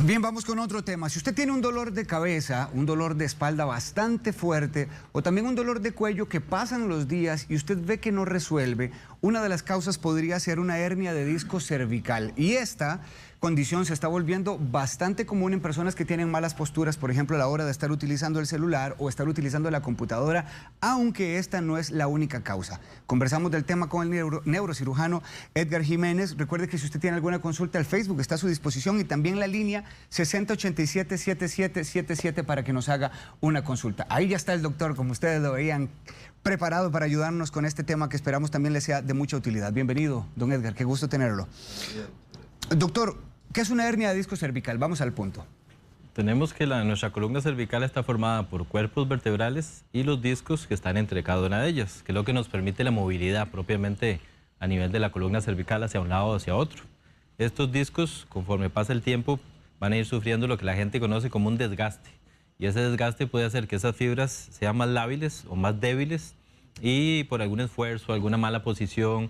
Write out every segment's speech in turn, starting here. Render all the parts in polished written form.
Bien, vamos con otro tema. Si usted tiene un dolor de cabeza, un dolor de espalda bastante fuerte o también un dolor de cuello que pasan los días y usted ve que no resuelve, una de las causas podría ser una hernia de disco cervical. Y esta condición se está volviendo bastante común en personas que tienen malas posturas, por ejemplo, a la hora de estar utilizando el celular o estar utilizando la computadora, aunque esta no es la única causa. Conversamos del tema con el neurocirujano Edgar Jiménez. Recuerde que si usted tiene alguna consulta, el Facebook está a su disposición y también la línea 6087-7777 para que nos haga una consulta. Ahí ya está el doctor, como ustedes lo veían, preparado para ayudarnos con este tema que esperamos también le sea de mucha utilidad. Bienvenido, don Edgar, qué gusto tenerlo. Doctor, ¿qué es una hernia de disco cervical? Vamos al punto. Tenemos que nuestra columna cervical está formada por cuerpos vertebrales y los discos que están entre cada una de ellas, que es lo que nos permite la movilidad propiamente a nivel de la columna cervical hacia un lado o hacia otro. Estos discos, conforme pasa el tiempo, van a ir sufriendo lo que la gente conoce como un desgaste. Y ese desgaste puede hacer que esas fibras sean más lábiles o más débiles y por algún esfuerzo, alguna mala posición,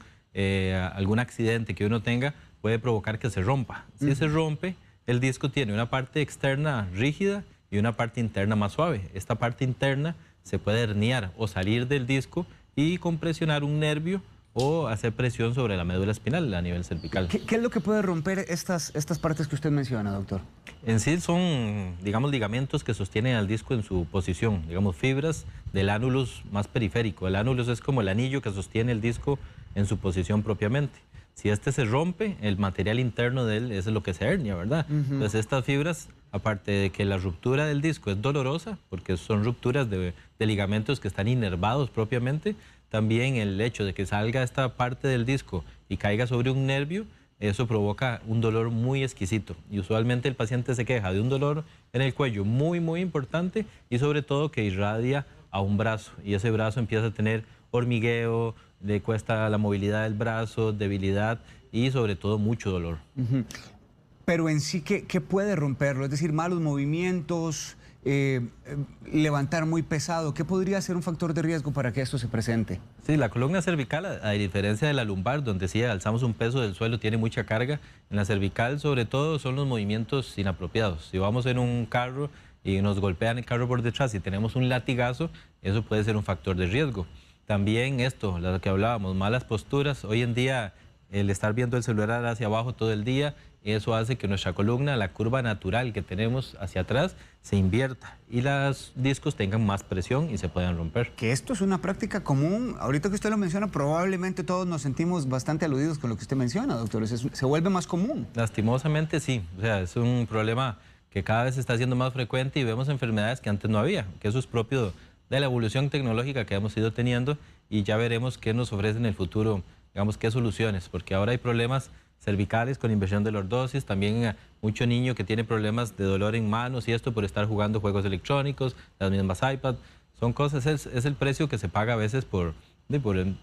algún accidente que uno tenga, puede provocar que se rompa. Si se rompe, el disco tiene una parte externa rígida y una parte interna más suave. Esta parte interna se puede herniar o salir del disco y compresionar un nervio o hacer presión sobre la médula espinal a nivel cervical. ¿Qué es lo que puede romper estas partes que usted menciona, doctor? En sí son, digamos, ligamentos que sostienen al disco en su posición, digamos, fibras del ánulus más periférico. El ánulus es como el anillo que sostiene el disco en su posición propiamente. Si este se rompe, el material interno de él es lo que se hernia, ¿verdad? Entonces estas fibras, aparte de que la ruptura del disco es dolorosa, porque son rupturas de ligamentos que están inervados propiamente, también el hecho de que salga esta parte del disco y caiga sobre un nervio, eso provoca un dolor muy exquisito. Y usualmente el paciente se queja de un dolor en el cuello muy, muy importante y sobre todo que irradia a un brazo. Y ese brazo empieza a tener hormigueo, le cuesta la movilidad del brazo, debilidad y sobre todo mucho dolor. Pero en sí, ¿qué puede romperlo? Es decir, malos movimientos, levantar muy pesado. ¿Qué podría ser un factor de riesgo para que esto se presente? Sí, la columna cervical, a diferencia de la lumbar, donde sí alzamos un peso del suelo, tiene mucha carga, en la cervical sobre todo son los movimientos inapropiados. Si vamos en un carro y nos golpean el carro por detrás y tenemos un latigazo, eso puede ser un factor de riesgo. También esto, lo que hablábamos, malas posturas. Hoy en día el estar viendo el celular hacia abajo todo el día, eso hace que nuestra columna, la curva natural que tenemos hacia atrás, se invierta y los discos tengan más presión y se puedan romper. Que esto es una práctica común. Ahorita que usted lo menciona, probablemente todos nos sentimos bastante aludidos con lo que usted menciona, doctor. Se vuelve más común. Lastimosamente sí, o sea, es un problema que cada vez está siendo más frecuente y vemos enfermedades que antes no había, que eso es propio de la evolución tecnológica que hemos ido teniendo y ya veremos qué nos ofrece en el futuro, digamos, qué soluciones, porque ahora hay problemas cervicales con inversión de lordosis, también mucho niño que tiene problemas de dolor en manos y esto por estar jugando juegos electrónicos, las mismas iPad, son cosas, es el precio que se paga a veces por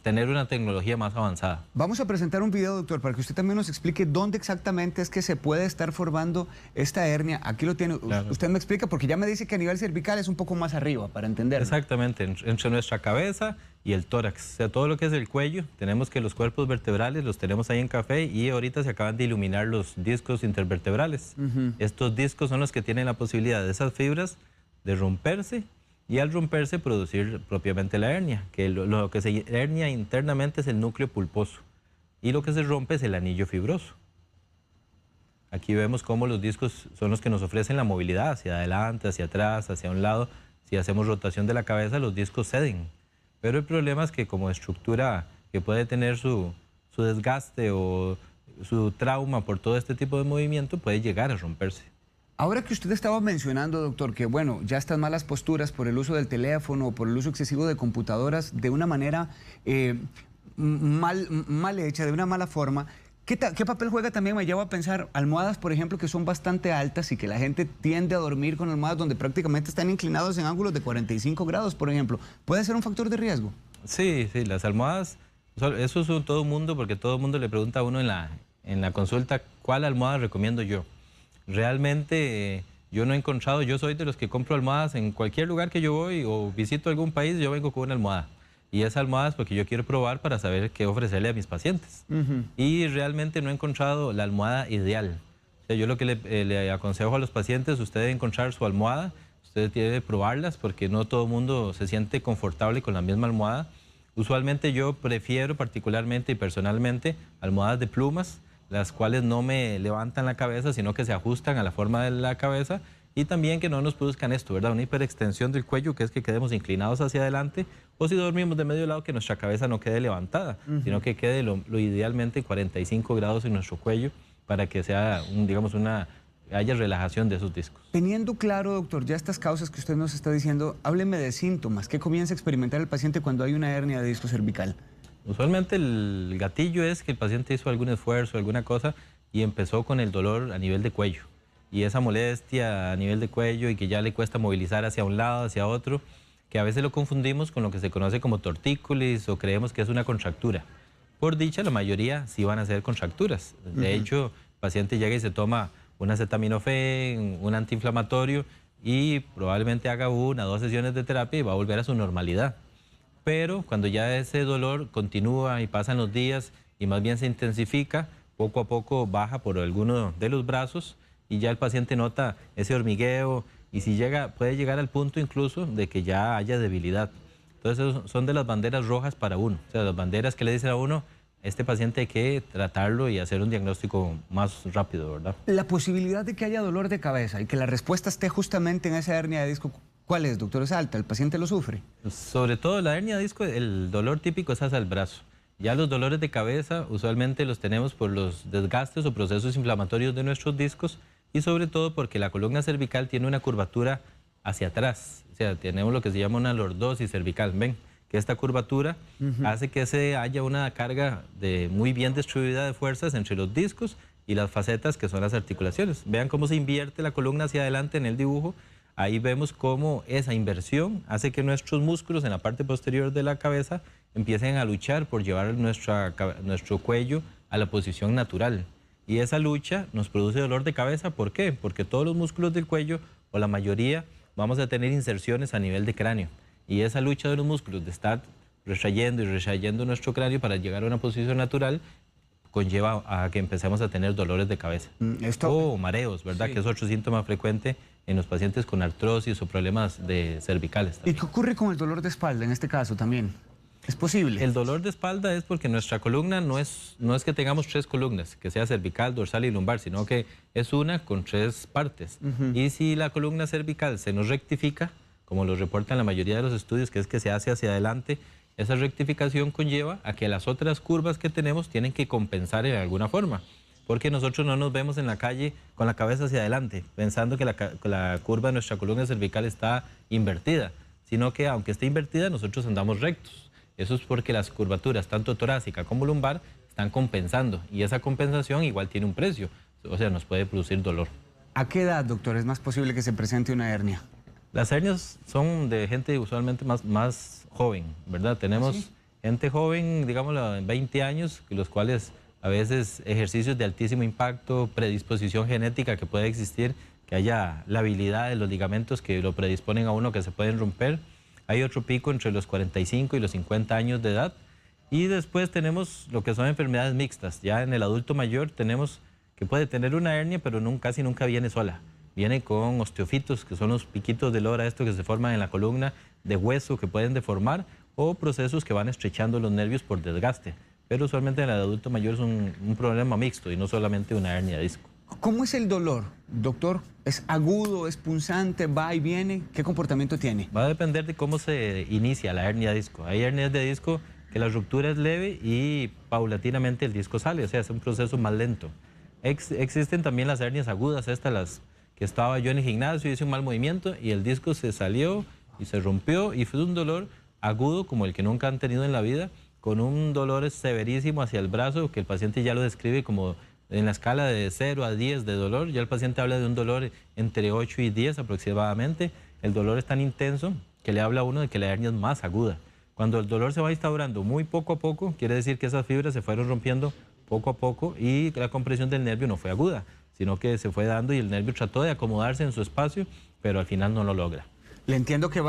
tener una tecnología más avanzada. Vamos a presentar un video, doctor, para que usted también nos explique dónde exactamente es que se puede estar formando esta hernia. Aquí lo tiene, claro. Usted me explica, porque ya me dice que a nivel cervical es un poco más arriba, para entender. Exactamente, entre nuestra cabeza y el tórax, o sea, todo lo que es el cuello, tenemos que los cuerpos vertebrales los tenemos ahí en café y ahorita se acaban de iluminar los discos intervertebrales. Estos discos son los que tienen la posibilidad de esas fibras de romperse y al romperse producir propiamente la hernia, que lo que se hernia internamente es el núcleo pulposo y lo que se rompe es el anillo fibroso. Aquí vemos cómo los discos son los que nos ofrecen la movilidad hacia adelante, hacia atrás, hacia un lado. Si hacemos rotación de la cabeza, los discos ceden. Pero el problema es que como estructura que puede tener su desgaste o su trauma por todo este tipo de movimiento, puede llegar a romperse. Ahora que usted estaba mencionando, doctor, que bueno, ya estas malas posturas por el uso del teléfono, por el uso excesivo de computadoras, de una manera mal hecha, de una mala forma, ¿qué papel juega también? Me lleva a pensar almohadas, por ejemplo, que son bastante altas y que la gente tiende a dormir con almohadas donde prácticamente están inclinados en ángulos de 45 grados, por ejemplo. ¿Puede ser un factor de riesgo? Sí, las almohadas, eso es todo el mundo, porque todo el mundo le pregunta a uno en la consulta, ¿cuál almohada recomiendo yo? Realmente yo no he encontrado, yo soy de los que compro almohadas en cualquier lugar que yo voy o visito algún país, yo vengo con una almohada. Y esa almohada es porque yo quiero probar para saber qué ofrecerle a mis pacientes. Y realmente no he encontrado la almohada ideal. O sea, yo lo que le aconsejo a los pacientes, usted debe encontrar su almohada, usted debe probarlas porque no todo el mundo se siente confortable con la misma almohada. Usualmente yo prefiero particularmente y personalmente almohadas de plumas, las cuales no me levantan la cabeza, sino que se ajustan a la forma de la cabeza y también que no nos produzcan esto, ¿verdad? Una hiperextensión del cuello, que es que quedemos inclinados hacia adelante, o si dormimos de medio lado, que nuestra cabeza no quede levantada, sino que quede lo idealmente 45 grados en nuestro cuello para que sea, haya relajación de esos discos. Teniendo claro, doctor, ya estas causas que usted nos está diciendo, hábleme de síntomas. ¿Qué comienza a experimentar el paciente cuando hay una hernia de disco cervical? Usualmente el gatillo es que el paciente hizo algún esfuerzo, alguna cosa, y empezó con el dolor a nivel de cuello. Y esa molestia a nivel de cuello y que ya le cuesta movilizar hacia un lado, hacia otro, que a veces lo confundimos con lo que se conoce como tortícolis o creemos que es una contractura. Por dicha, la mayoría sí van a ser contracturas. De hecho, el paciente llega y se toma un acetaminofén, un antiinflamatorio y probablemente haga 1 o 2 sesiones de terapia y va a volver a su normalidad. Pero cuando ya ese dolor continúa y pasan los días y más bien se intensifica, poco a poco baja por alguno de los brazos y ya el paciente nota ese hormigueo y si llega, puede llegar al punto incluso de que ya haya debilidad. Entonces son de las banderas rojas para uno, o sea, las banderas que le dicen a uno, este paciente hay que tratarlo y hacer un diagnóstico más rápido, ¿verdad? La posibilidad de que haya dolor de cabeza y que la respuesta esté justamente en esa hernia de disco, ¿cuál es, doctor? ¿Es alta? ¿El paciente lo sufre? Sobre todo la hernia de disco, el dolor típico es hacia el brazo. Ya los dolores de cabeza usualmente los tenemos por los desgastes o procesos inflamatorios de nuestros discos y sobre todo porque la columna cervical tiene una curvatura hacia atrás. O sea, tenemos lo que se llama una lordosis cervical. Ven, que esta curvatura hace que haya una carga muy bien distribuida de fuerzas entre los discos y las facetas que son las articulaciones. Vean cómo se invierte la columna hacia adelante en el dibujo. Ahí vemos cómo esa inversión hace que nuestros músculos en la parte posterior de la cabeza empiecen a luchar por llevar nuestro cuello a la posición natural. Y esa lucha nos produce dolor de cabeza. ¿Por qué? Porque todos los músculos del cuello, o la mayoría, vamos a tener inserciones a nivel de cráneo. Y esa lucha de los músculos de estar retrayendo y retrayendo nuestro cráneo para llegar a una posición natural conlleva a que empecemos a tener dolores de cabeza. O mareos, ¿verdad? Sí. Que es otro síntoma frecuente en los pacientes con artrosis o problemas cervicales también. ¿Y qué ocurre con el dolor de espalda en este caso también? ¿Es posible? El dolor de espalda es porque nuestra columna no es que tengamos 3 columnas, que sea cervical, dorsal y lumbar, sino que es una con 3 partes. Y si la columna cervical se nos rectifica, como lo reportan la mayoría de los estudios, que es que se hace hacia adelante, esa rectificación conlleva a que las otras curvas que tenemos tienen que compensar en alguna forma. Porque nosotros no nos vemos en la calle con la cabeza hacia adelante, pensando que la curva de nuestra columna cervical está invertida, sino que aunque esté invertida, nosotros andamos rectos. Eso es porque las curvaturas, tanto torácica como lumbar, están compensando. Y esa compensación igual tiene un precio, o sea, nos puede producir dolor. ¿A qué edad, doctor, es más posible que se presente una hernia? Las hernias son de gente usualmente más joven, ¿verdad? Tenemos gente joven, digámoslo, 20 años, los cuales a veces ejercicios de altísimo impacto, predisposición genética que puede existir, que haya la habilidad de los ligamentos que lo predisponen a uno que se pueden romper. Hay otro pico entre los 45 y los 50 años de edad. Y después tenemos lo que son enfermedades mixtas. Ya en el adulto mayor tenemos que puede tener una hernia, pero casi nunca viene sola. Viene con osteofitos, que son los piquitos de lora, que se forman en la columna, de hueso que pueden deformar, o procesos que van estrechando los nervios por desgaste. Pero usualmente en el adulto mayor es un problema mixto y no solamente una hernia de disco. ¿Cómo es el dolor, doctor? ¿Es agudo, es punzante, va y viene? ¿Qué comportamiento tiene? Va a depender de cómo se inicia la hernia de disco. Hay hernias de disco que la ruptura es leve y paulatinamente el disco sale, o sea, es un proceso más lento. Existen también las hernias agudas, las que estaba yo en el gimnasio, hice un mal movimiento y el disco se salió y se rompió y fue un dolor agudo como el que nunca han tenido en la vida, con un dolor severísimo hacia el brazo, que el paciente ya lo describe como en la escala de 0 a 10 de dolor. Ya el paciente habla de un dolor entre 8 y 10 aproximadamente. El dolor es tan intenso que le habla a uno de que la hernia es más aguda. Cuando el dolor se va instaurando muy poco a poco, quiere decir que esas fibras se fueron rompiendo poco a poco y la compresión del nervio no fue aguda, sino que se fue dando y el nervio trató de acomodarse en su espacio, pero al final no lo logra. Le entiendo que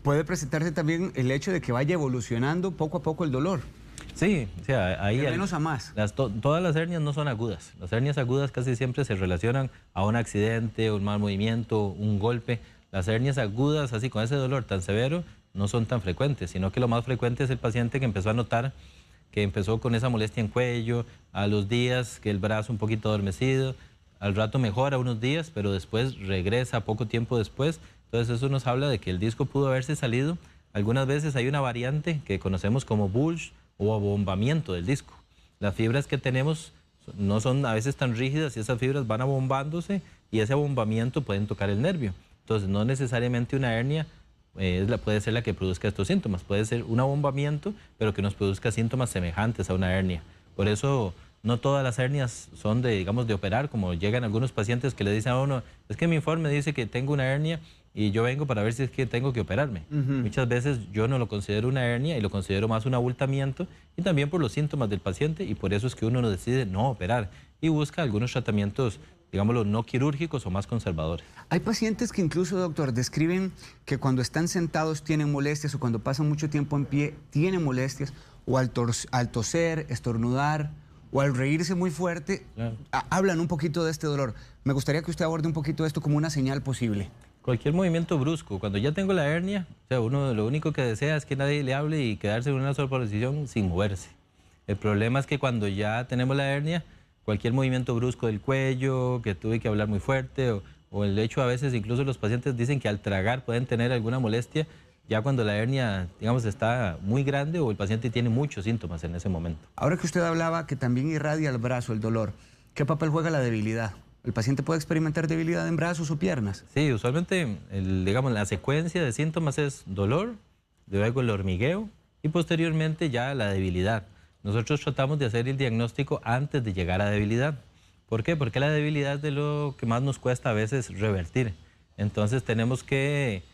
puede presentarse también el hecho de que vaya evolucionando poco a poco el dolor. Sí, o sea, ahí... De menos a más. Todas las hernias no son agudas. Las hernias agudas casi siempre se relacionan a un accidente, un mal movimiento, un golpe. Las hernias agudas, así con ese dolor tan severo, no son tan frecuentes, sino que lo más frecuente es el paciente que empezó a notar que empezó con esa molestia en cuello, a los días que el brazo un poquito adormecido, al rato mejora unos días, pero después regresa poco tiempo después. Entonces eso nos habla de que el disco pudo haberse salido. Algunas veces hay una variante que conocemos como bulge o abombamiento del disco. Las fibras que tenemos no son a veces tan rígidas y esas fibras van abombándose y ese abombamiento pueden tocar el nervio. Entonces no necesariamente una hernia puede ser la que produzca estos síntomas. Puede ser un abombamiento, pero que nos produzca síntomas semejantes a una hernia. Por eso no todas las hernias son de, digamos, de operar, como llegan algunos pacientes que le dicen a uno, es que mi informe dice que tengo una hernia y yo vengo para ver si es que tengo que operarme. Muchas veces yo no lo considero una hernia y lo considero más un abultamiento y también por los síntomas del paciente y por eso es que uno no decide no operar y busca algunos tratamientos, digámoslo, no quirúrgicos o más conservadores. Hay pacientes que incluso, doctor, describen que cuando están sentados tienen molestias o cuando pasan mucho tiempo en pie tienen molestias o al toser, estornudar o al reírse muy fuerte, claro, hablan un poquito de este dolor. Me gustaría que usted aborde un poquito esto como una señal posible. Cualquier movimiento brusco, cuando ya tengo la hernia, o sea, uno lo único que desea es que nadie le hable y quedarse en una sola posición sin moverse. El problema es que cuando ya tenemos la hernia, cualquier movimiento brusco del cuello, que tuve que hablar muy fuerte, o el hecho a veces incluso los pacientes dicen que al tragar pueden tener alguna molestia, ya cuando la hernia, digamos, está muy grande o el paciente tiene muchos síntomas en ese momento. Ahora que usted hablaba que también irradia el brazo, el dolor, ¿qué papel juega la debilidad? ¿El paciente puede experimentar debilidad en brazos o piernas? Sí, usualmente, digamos, la secuencia de síntomas es dolor, luego el hormigueo y posteriormente ya la debilidad. Nosotros tratamos de hacer el diagnóstico antes de llegar a debilidad. ¿Por qué? Porque la debilidad es de lo que más nos cuesta a veces revertir. Entonces tenemos que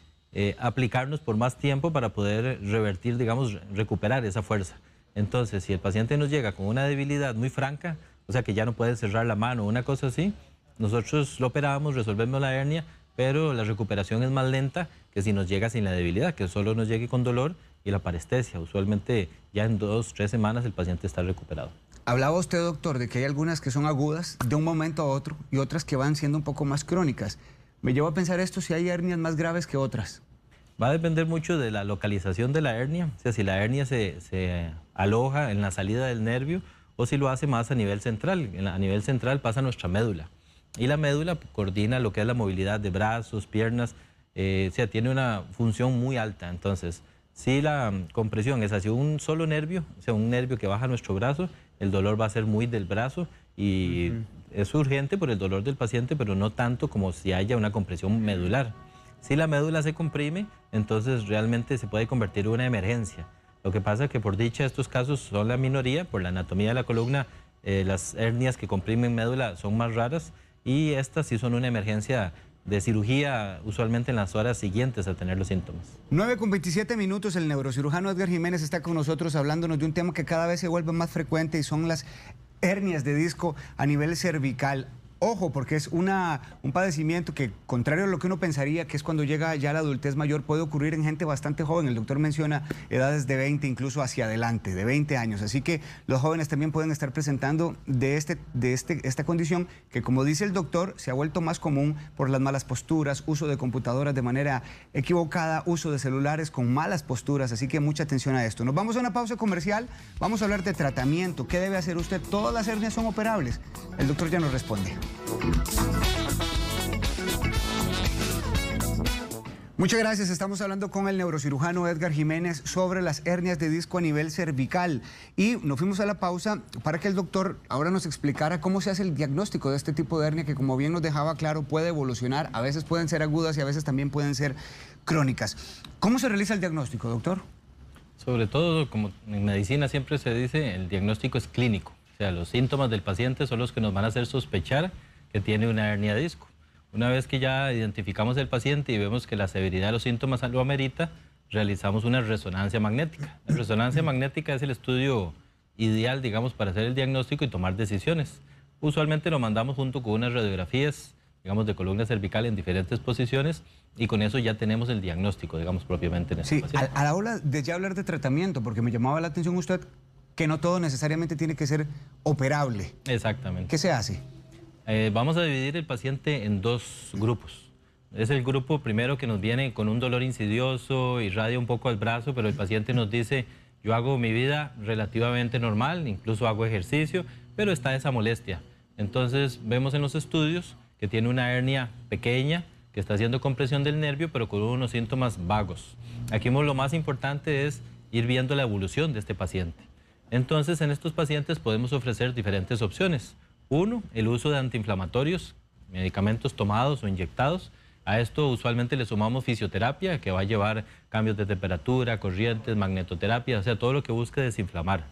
aplicarnos por más tiempo para poder revertir, digamos, recuperar esa fuerza. Entonces, si el paciente nos llega con una debilidad muy franca, o sea que ya no puede cerrar la mano o una cosa así, nosotros lo operamos, resolvemos la hernia, pero la recuperación es más lenta que si nos llega sin la debilidad, que solo nos llegue con dolor y la parestesia. Usualmente ya en 2 o 3 semanas el paciente está recuperado. Hablaba usted, doctor, de que hay algunas que son agudas de un momento a otro y otras que van siendo un poco más crónicas. Me llevo a pensar esto, si hay hernias más graves que otras. Va a depender mucho de la localización de la hernia, o sea, si la hernia se aloja en la salida del nervio o si lo hace más a nivel central. A nivel central pasa nuestra médula. Y la médula coordina lo que es la movilidad de brazos, piernas, o sea, tiene una función muy alta. Entonces, si la compresión es hacia un solo nervio, o sea, un nervio que baja nuestro brazo, el dolor va a ser muy del brazo y es urgente por el dolor del paciente, pero no tanto como si haya una compresión medular. Si la médula se comprime, entonces realmente se puede convertir en una emergencia. Lo que pasa es que por dicha estos casos son la minoría, por la anatomía de la columna, las hernias que comprimen médula son más raras y estas sí son una emergencia de cirugía usualmente en las horas siguientes a tener los síntomas. 9:27, el neurocirujano Edgar Jiménez está con nosotros hablándonos de un tema que cada vez se vuelve más frecuente y son las hernias de disco a nivel cervical. Ojo, porque es un padecimiento que, contrario a lo que uno pensaría, que es cuando llega ya la adultez mayor, puede ocurrir en gente bastante joven. El doctor menciona edades de 20, incluso hacia adelante, de 20 años. Así que los jóvenes también pueden estar presentando esta condición que, como dice el doctor, se ha vuelto más común por las malas posturas, uso de computadoras de manera equivocada, uso de celulares con malas posturas. Así que mucha atención a esto. Nos vamos a una pausa comercial. Vamos a hablar de tratamiento. ¿Qué debe hacer usted? Todas las hernias son operables. El doctor ya nos responde. Muchas gracias. Estamos hablando con el neurocirujano Edgar Jiménez sobre las hernias de disco a nivel cervical. Y nos fuimos a la pausa para que el doctor ahora nos explicara cómo se hace el diagnóstico de este tipo de hernia que, como bien nos dejaba claro, puede evolucionar. A veces pueden ser agudas y a veces también pueden ser crónicas. ¿Cómo se realiza el diagnóstico, doctor? Sobre todo, como en medicina siempre se dice, el diagnóstico es clínico. O sea, los síntomas del paciente son los que nos van a hacer sospechar que tiene una hernia de disco. Una vez que ya identificamos el paciente y vemos que la severidad de los síntomas lo amerita, realizamos una resonancia magnética. La resonancia magnética es el estudio ideal, digamos, para hacer el diagnóstico y tomar decisiones. Usualmente lo mandamos junto con unas radiografías, digamos, de columna cervical en diferentes posiciones y con eso ya tenemos el diagnóstico, digamos, propiamente en este paciente. A la hora de ya hablar de tratamiento, porque me llamaba la atención usted que no todo necesariamente tiene que ser operable. Exactamente. ¿Qué se hace? Vamos a dividir el paciente en dos grupos. Es el grupo primero que nos viene con un dolor insidioso, irradia un poco al brazo, pero el paciente nos dice, yo hago mi vida relativamente normal, incluso hago ejercicio, pero está esa molestia. Entonces vemos en los estudios que tiene una hernia pequeña, que está haciendo compresión del nervio, pero con unos síntomas vagos. Aquí lo más importante es ir viendo la evolución de este paciente. Entonces, en estos pacientes podemos ofrecer diferentes opciones. Uno, el uso de antiinflamatorios, medicamentos tomados o inyectados. A esto usualmente le sumamos fisioterapia, que va a llevar cambios de temperatura, corrientes, magnetoterapia, o sea, todo lo que busque desinflamar.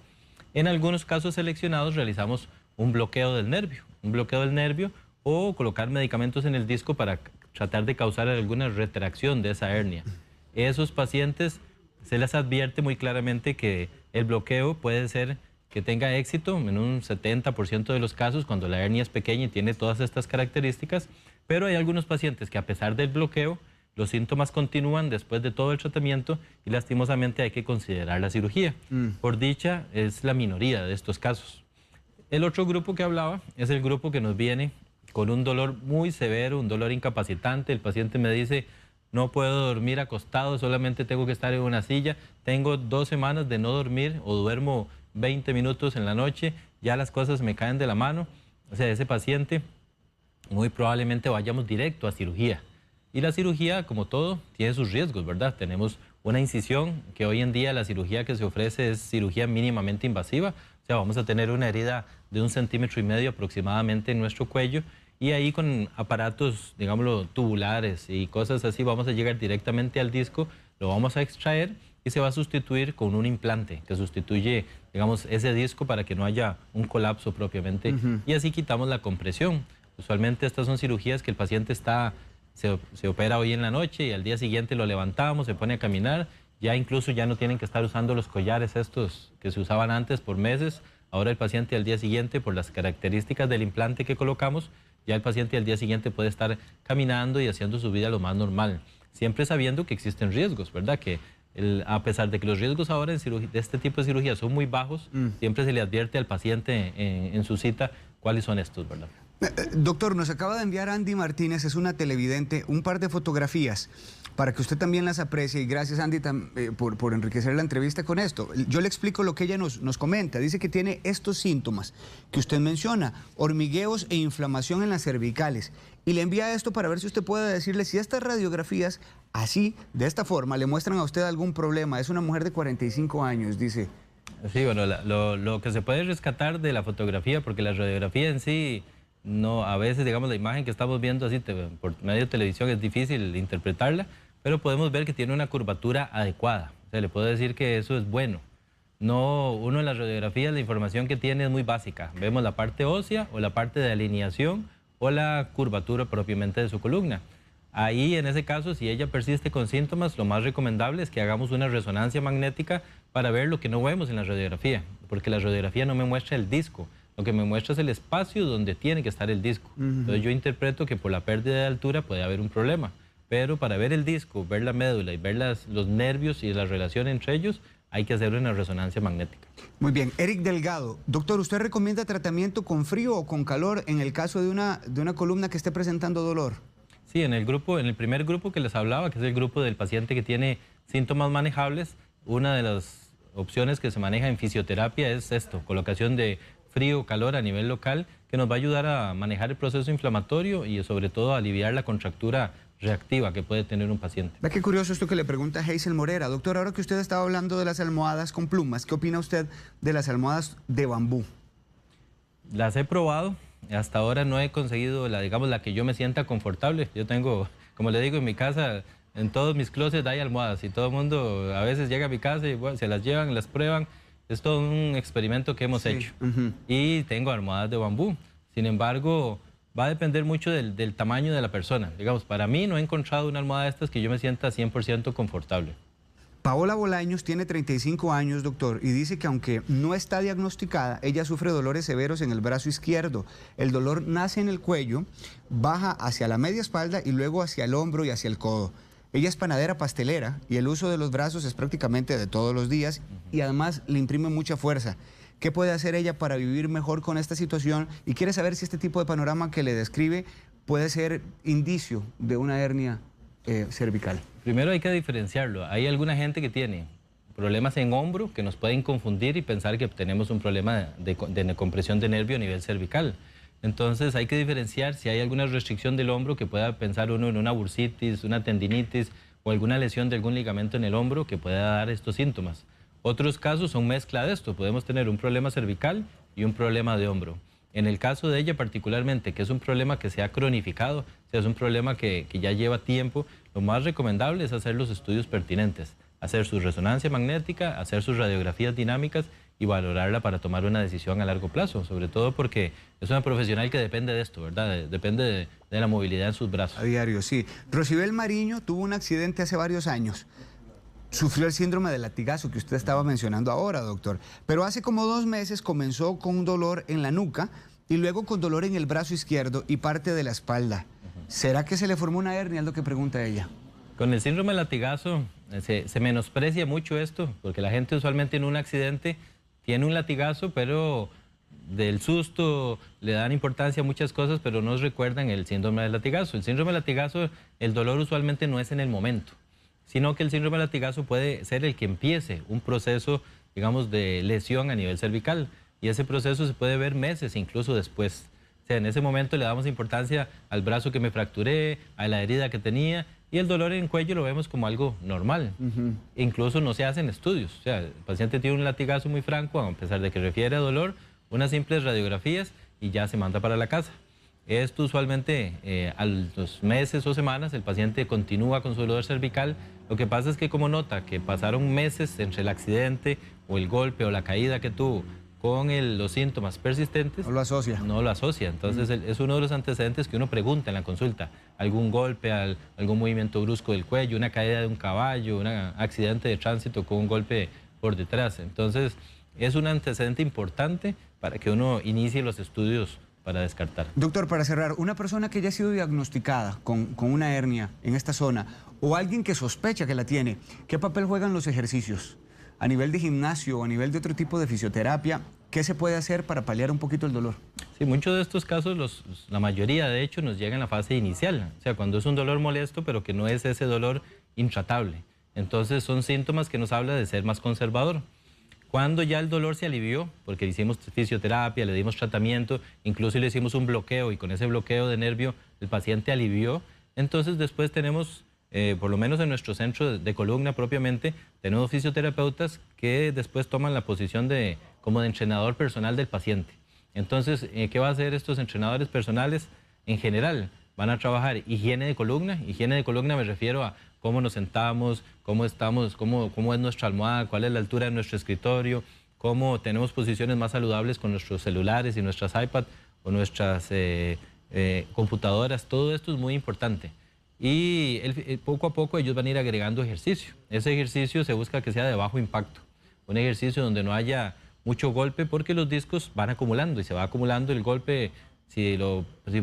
En algunos casos seleccionados realizamos un bloqueo del nervio o colocar medicamentos en el disco para tratar de causar alguna retracción de esa hernia. Esos pacientes se les advierte muy claramente que el bloqueo puede ser que tenga éxito en un 70% de los casos cuando la hernia es pequeña y tiene todas estas características, pero hay algunos pacientes que a pesar del bloqueo, los síntomas continúan después de todo el tratamiento y lastimosamente hay que considerar la cirugía. Por dicha, es la minoría de estos casos. El otro grupo que hablaba es el grupo que nos viene con un dolor muy severo, un dolor incapacitante. El paciente me dice, no puedo dormir acostado, solamente tengo que estar en una silla. Tengo 2 semanas de no dormir o duermo 20 minutos en la noche, ya las cosas me caen de la mano. O sea, ese paciente muy probablemente vayamos directo a cirugía. Y la cirugía, como todo, tiene sus riesgos, ¿verdad? Tenemos una incisión, que hoy en día la cirugía que se ofrece es cirugía mínimamente invasiva. O sea, vamos a tener una herida de 1,5 centímetros aproximadamente en nuestro cuello. Y ahí con aparatos, digámoslo, tubulares y cosas así, vamos a llegar directamente al disco, lo vamos a extraer y se va a sustituir con un implante que sustituye, digamos, ese disco para que no haya un colapso propiamente. Y así quitamos la compresión. Usualmente estas son cirugías que el paciente se opera hoy en la noche y al día siguiente lo levantamos, se pone a caminar. Ya incluso ya no tienen que estar usando los collares estos que se usaban antes por meses. Ahora el paciente al día siguiente, por las características del implante que colocamos, ya el paciente al día siguiente puede estar caminando y haciendo su vida lo más normal. Siempre sabiendo que existen riesgos, ¿verdad? Que a pesar de que los riesgos ahora de este tipo de cirugía son muy bajos, siempre se le advierte al paciente en su cita cuáles son estos, ¿verdad? Doctor, nos acaba de enviar Andy Martínez, es una televidente, un par de fotografías para que usted también las aprecie. Y gracias, Andy, por enriquecer la entrevista con esto. Yo le explico lo que ella nos comenta. Dice que tiene estos síntomas que usted menciona, hormigueos e inflamación en las cervicales. Y le envía esto para ver si usted puede decirle si estas radiografías, así, de esta forma, le muestran a usted algún problema. Es una mujer de 45 años, dice. Sí, bueno, lo que se puede rescatar de la fotografía, porque la radiografía en sí... No, a veces, digamos, la imagen que estamos viendo así por medio de televisión es difícil interpretarla, pero podemos ver que tiene una curvatura adecuada. O sea, le puedo decir que eso es bueno. No, uno en las radiografías, la información que tiene es muy básica. Vemos la parte ósea o la parte de alineación o la curvatura propiamente de su columna. Ahí, en ese caso, si ella persiste con síntomas, lo más recomendable es que hagamos una resonancia magnética para ver lo que no vemos en la radiografía, porque la radiografía no me muestra el disco. Lo que me muestra es el espacio donde tiene que estar el disco. Entonces yo interpreto que por la pérdida de altura puede haber un problema. Pero para ver el disco, ver la médula y ver los nervios y la relación entre ellos, hay que hacer una resonancia magnética. Muy bien. Eric Delgado. Doctor, ¿usted recomienda tratamiento con frío o con calor en el caso de una columna que esté presentando dolor? Sí, en el primer grupo que les hablaba, que es el grupo del paciente que tiene síntomas manejables, una de las opciones que se maneja en fisioterapia es esto, colocación de frío, calor a nivel local, que nos va a ayudar a manejar el proceso inflamatorio y sobre todo a aliviar la contractura reactiva que puede tener un paciente. Ve qué curioso esto que le pregunta Hazel Morera. Doctor, ahora que usted estaba hablando de las almohadas con plumas, ¿qué opina usted de las almohadas de bambú? Las he probado, hasta ahora no he conseguido la que yo me sienta confortable. Yo tengo, como le digo, en mi casa, en todos mis closets hay almohadas y todo el mundo a veces llega a mi casa y bueno, se las llevan, las prueban. Es todo un experimento que hemos hecho. Y tengo almohadas de bambú. Sin embargo, va a depender mucho del tamaño de la persona. Digamos, para mí no he encontrado una almohada de estas que yo me sienta 100% confortable. Paola Bolaños tiene 35 años, doctor, y dice que aunque no está diagnosticada, ella sufre dolores severos en el brazo izquierdo. El dolor nace en el cuello, baja hacia la media espalda y luego hacia el hombro y hacia el codo. Ella es panadera pastelera y el uso de los brazos es prácticamente de todos los días y además le imprime mucha fuerza. ¿Qué puede hacer ella para vivir mejor con esta situación? Y quiere saber si este tipo de panorama que le describe puede ser indicio de una hernia cervical. Primero hay que diferenciarlo. Hay alguna gente que tiene problemas en hombro que nos pueden confundir y pensar que tenemos un problema de compresión de nervio a nivel cervical. Entonces hay que diferenciar si hay alguna restricción del hombro que pueda pensar uno en una bursitis, una tendinitis o alguna lesión de algún ligamento en el hombro que pueda dar estos síntomas. Otros casos son mezcla de esto. Podemos tener un problema cervical y un problema de hombro. En el caso de ella particularmente, que es un problema que se ha cronificado, o sea, es un problema que ya lleva tiempo, lo más recomendable es hacer los estudios pertinentes, hacer su resonancia magnética, hacer sus radiografías dinámicas y valorarla para tomar una decisión a largo plazo, sobre todo porque es una profesional que depende de esto, ¿verdad? Depende de la movilidad en sus brazos. A diario, sí. Rosibel Mariño tuvo un accidente hace varios años. Sufrió el síndrome del latigazo que usted estaba mencionando ahora, doctor. Pero hace como 2 meses comenzó con un dolor en la nuca y luego con dolor en el brazo izquierdo y parte de la espalda. ¿Será que se le formó una hernia? Es lo que pregunta ella. Con el síndrome del latigazo se menosprecia mucho esto, porque la gente usualmente en un accidente tiene un latigazo, pero del susto le dan importancia a muchas cosas, pero no recuerdan el síndrome del latigazo. El síndrome del latigazo, el dolor usualmente no es en el momento, sino que el síndrome del latigazo puede ser el que empiece un proceso, digamos, de lesión a nivel cervical, y ese proceso se puede ver meses incluso después. O sea, en ese momento le damos importancia al brazo que me fracturé, a la herida que tenía, y el dolor en el cuello lo vemos como algo normal. Incluso no se hacen estudios. O sea, el paciente tiene un latigazo muy franco, a pesar de que refiere a dolor, unas simples radiografías y ya se manda para la casa. Esto usualmente a los meses o semanas el paciente continúa con su dolor cervical. Lo que pasa es que como nota que pasaron meses entre el accidente o el golpe o la caída que tuvo con los síntomas persistentes, no lo asocia. No lo asocia. Entonces es uno de los antecedentes que uno pregunta en la consulta. Algún golpe, algún movimiento brusco del cuello, una caída de un caballo, un accidente de tránsito con un golpe por detrás. Entonces es un antecedente importante para que uno inicie los estudios para descartar. Doctor, para cerrar, una persona que ya ha sido diagnosticada con una hernia en esta zona o alguien que sospecha que la tiene, ¿qué papel juegan los ejercicios? A nivel de gimnasio o a nivel de otro tipo de fisioterapia, ¿qué se puede hacer para paliar un poquito el dolor? Sí, muchos de estos casos, la mayoría de hecho, nos llega en la fase inicial. O sea, cuando es un dolor molesto, pero que no es ese dolor intratable. Entonces son síntomas que nos habla de ser más conservador. Cuando ya el dolor se alivió, porque le hicimos fisioterapia, le dimos tratamiento, incluso le hicimos un bloqueo y con ese bloqueo de nervio el paciente alivió, entonces después tenemos, por lo menos en nuestro centro de columna propiamente, tenemos fisioterapeutas que después toman la posición como de entrenador personal del paciente. Entonces, ¿qué van a hacer estos entrenadores personales? En general, van a trabajar higiene de columna. Higiene de columna me refiero a cómo nos sentamos, cómo estamos, cómo es nuestra almohada, cuál es la altura de nuestro escritorio, cómo tenemos posiciones más saludables con nuestros celulares y nuestras iPads o nuestras computadoras. Todo esto es muy importante. Y poco a poco ellos van a ir agregando ejercicio. Ese ejercicio se busca que sea de bajo impacto. Un ejercicio donde no haya mucho golpe porque los discos van acumulando y se va acumulando el golpe si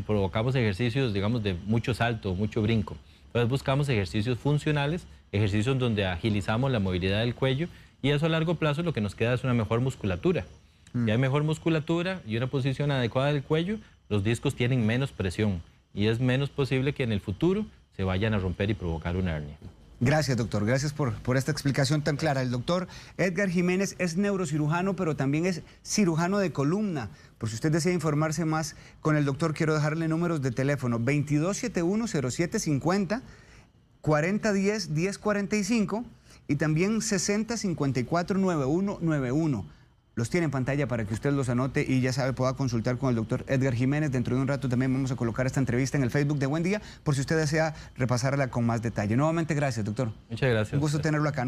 provocamos ejercicios, digamos, de mucho salto, mucho brinco. Entonces buscamos ejercicios funcionales, ejercicios donde agilizamos la movilidad del cuello y eso a largo plazo lo que nos queda es una mejor musculatura. Si hay mejor musculatura y una posición adecuada del cuello, los discos tienen menos presión y es menos posible que en el futuro se vayan a romper y provocar una hernia. Gracias, doctor. Gracias por esta explicación tan clara. El doctor Edgar Jiménez es neurocirujano, pero también es cirujano de columna. Por si usted desea informarse más con el doctor, quiero dejarle números de teléfono: 2271-0750, 4010-1045 y también 6054-9191. Los tiene en pantalla para que usted los anote y ya sabe, pueda consultar con el doctor Edgar Jiménez. Dentro de un rato también vamos a colocar esta entrevista en el Facebook de Buen Día, por si usted desea repasarla con más detalle. Nuevamente, gracias, doctor. Muchas gracias. Un gusto tenerlo acá.